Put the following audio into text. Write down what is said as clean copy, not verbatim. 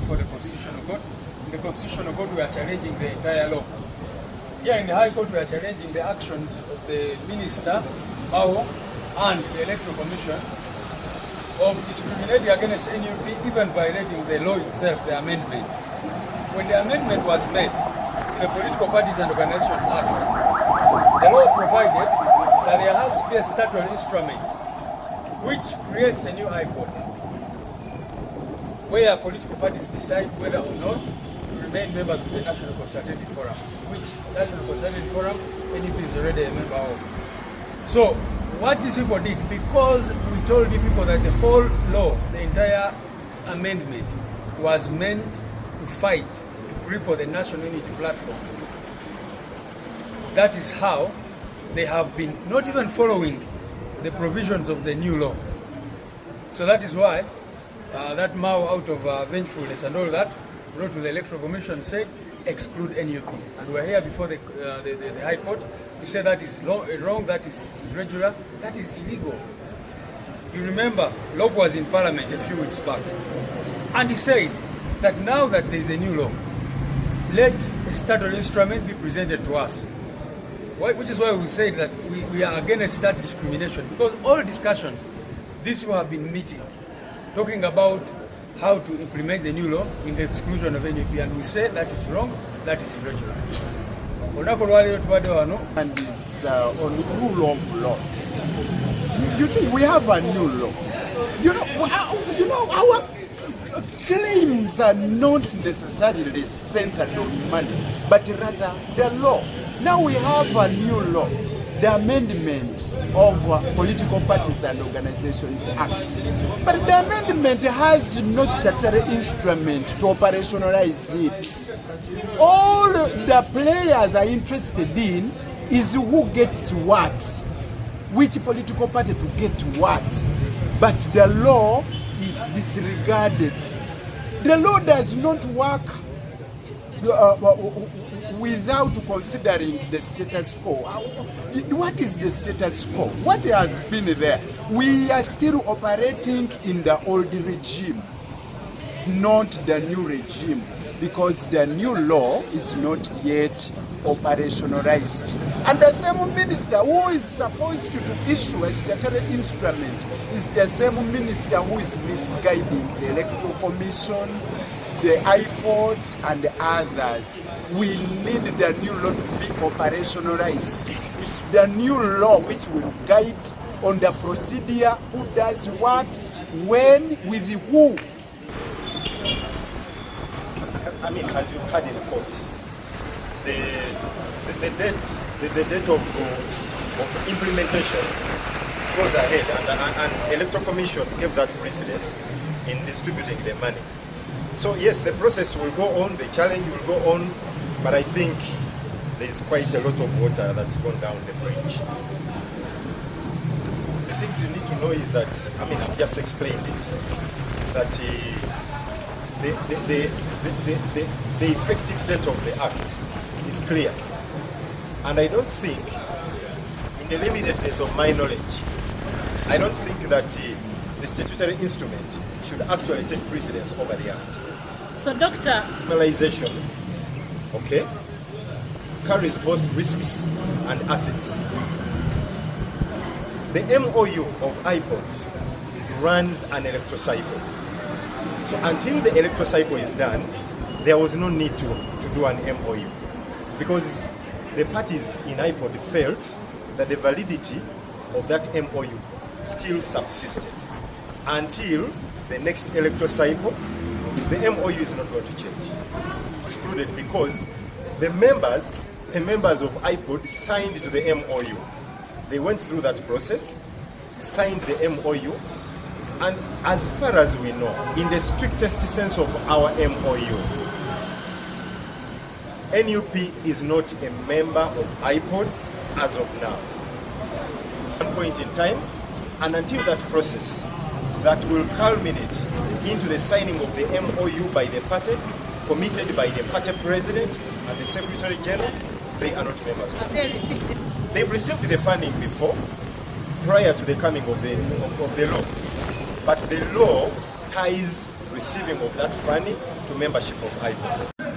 before the Constitutional Court. In the Constitutional Court, we are challenging the entire law. Here in the High Court, we are challenging the actions of the Minister, Mao, and the Electoral Commission of discriminating against NUP, even violating the law itself, the amendment. When the amendment was made, the Political Parties and Organizations Act, the law provided that there has to be a statutory instrument which creates a new High Court, where political parties decide whether or not to remain members of the National Consultative Forum, which National Consultative Forum, NUP is already a member of. So, what these people did, because we told the people that the whole law, the entire amendment, was meant to fight, to cripple the National Unity Platform, that is how they have been not even following the provisions of the new law. So that is why that Mao, out of vengefulness and all that, wrote to the Electoral Commission, said, exclude NUP. And we're here before the High Court. We said that is wrong, that is irregular, that is illegal. You remember, Locke was in Parliament a few weeks back, and he said that now that there is a new law, let a statutory instrument be presented to us. Which is why we say that we are against that discrimination, because all discussions, these who have been meeting, talking about how to implement the new law in the exclusion of NUP, and we say that is wrong, that is irregular. And is on rule of law. You see, we have a new law. You know, our claims are not necessarily centered on money, but rather the law. Now we have a new law, the Amendment of Political Parties and Organizations Act. But the amendment has no statutory instrument to operationalize it. All the players are interested in is who gets what, which political party to get what. But the law is disregarded. The law does not work without considering the status quo. What is the status quo? What has been there? We are still operating in the old regime, not the new regime, because the new law is not yet operationalized. And the same minister who is supposed to issue a statutory instrument is the same minister who is misguiding the Electoral Commission, the iPod, and the others. We need the new law to be operationalized. It's the new law which will guide on the procedure, who does what, when, with who. I mean, as you've heard in court, the date of implementation goes ahead, and Electoral Commission gave that precedence in distributing the money. So yes, the process will go on, the challenge will go on, but I think there's quite a lot of water that's gone down the bridge. The things you need to know is that, I mean, I've just explained it, that the effective date of the act is clear. And I don't think, in the limitedness of my knowledge, I don't think that the statutory instrument should actually take precedence over the act. So, Doctor, criminalization, okay, carries both risks and assets. The MOU of iPod runs an electoral cycle. So until the electoral cycle is done, there was no need to do an MOU, because the parties in iPod felt that the validity of that MOU still subsisted until the next electoral cycle. The MOU is not going to change. Excluded because the members of iPod signed to the MOU. They went through that process, signed the MOU, and as far as we know, in the strictest sense of our MOU, NUP is not a member of iPod as of now. At one point in time, and until that process that will culminate into the signing of the MOU by the party, committed by the party president and the secretary general, they are not members of it. They've received the funding before, prior to the coming of the law. But the law ties receiving of that funding to membership of IPOD.